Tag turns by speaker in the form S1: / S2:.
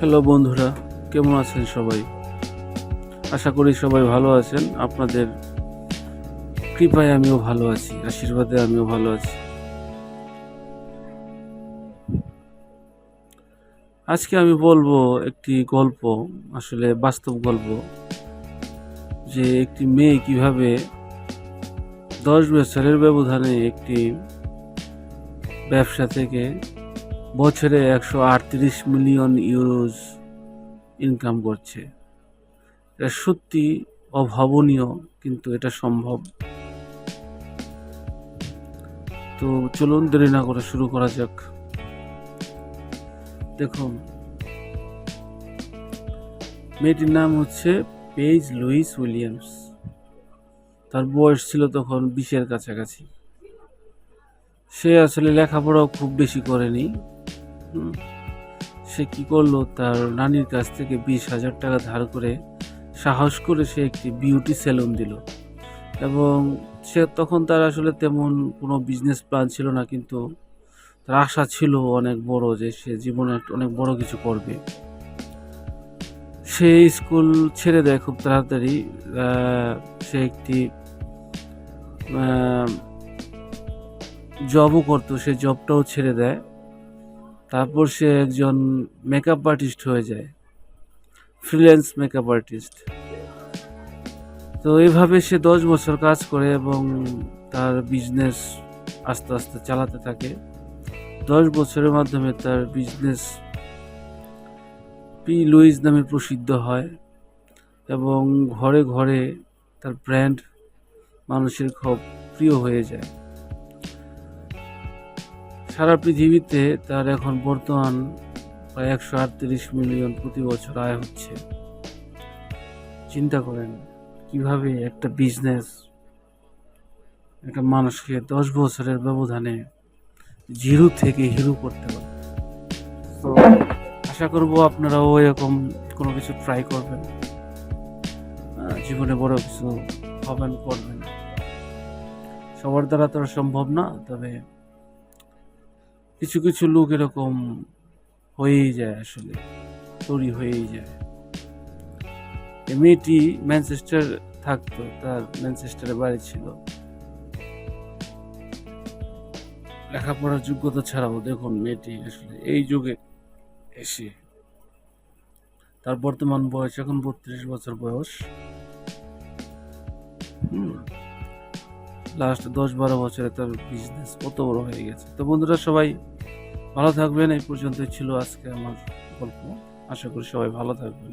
S1: Hello বন্ধুরা, কেমন আছেন সবাই? আশা করি সবাই ভালো আছেন। আপনাদের কৃপায় আমিও ভালো আছি, আশীর্বাদে আমিও ভালো আছি। আজকে আমি বলবো একটি গল্প, আসলে বাস্তব গল্প, যে একটি মেয়ে কিভাবে 10 বছরের ব্যবধানে একটি ব্যবসা থেকে বছরে 138 মিলিয়ন ইউরোজ ইনকাম করছে। এটা সত্যি অভাবনীয়, কিন্তু এটা সম্ভব। তো চলুন দেরি না করে শুরু করা যাক। দেখুন, মেয়েটির নাম হচ্ছে পেজ লুইস উইলিয়ামস। তার বয়স ছিল তখন 20-এর কাছাকাছি। সে আসলে লেখাপড়াও খুব বেশি করেনি। সে কি করলো, তার নানির কাছ থেকে 20,000 টাকা ধার করে সাহস করে সে একটি বিউটি সেলুন দিল। এবং সে তখন তার আসলে তেমন কোনো বিজনেস প্ল্যান ছিল না, কিন্তু তার আশা ছিল অনেক বড়, যে সে জীবনে অনেক বড় কিছু করবে। সে স্কুল ছেড়ে দেয় খুব তাড়াতাড়ি। সে একটি জবও করতো, সে জবটাও ছেড়ে দেয়। তারপর সে একজন মেকআপ আর্টিস্ট হয়ে যায়, ফ্রিল্যান্স মেকআপ আর্টিস্ট। তো এইভাবে সে 10 বছর কাজ করে এবং তার বিজনেস আস্তে আস্তে চালাতে থাকে। 10 বছরের মাধ্যমে তার বিজনেস পি লুইস নামে প্রসিদ্ধ হয় এবং ঘরে ঘরে তার ব্র্যান্ড মানুষের খুব প্রিয় হয়ে যায়। সারা পৃথিবীতে তার এখন বর্তমান প্রায় 138 মিলিয়ন প্রতি বছর আয় হচ্ছে। চিন্তা করেন কিভাবে একটা বিজনেস একটা মানুষকে 10 বছরের ব্যবধানে জিরো থেকে হিরো করতে পারে। তো আশা করবো আপনারাও এরকম কোনো কিছু ট্রাই করবেন, জীবনে বড় কিছু হবেন, করবেন। সবার দ্বারা তো আর সম্ভব না, তবে কিছু কিছু লোক এরকম হয়েই যায়, আসলে তৈরি হয়েই যায়। এই মেয়েটি ম্যানচেস্টার থাকতো, তার ম্যানচেস্টারে বাড়ি ছিল। লেখাপড়ার যোগ্যতা ছাড়াও দেখুন, মেয়েটি আসলে এই যুগে এসে তার বর্তমান বয়স এখন 32 বছর বয়স। লাস্ট 10-12 বছরে তার বিজনেস কত বড় হয়ে গেছে। তো বন্ধুরা, সবাই ভালো থাকবেন। এই পর্যন্তই ছিল আজকে আমার গল্প। আশা করি সবাই ভালো থাকবেন।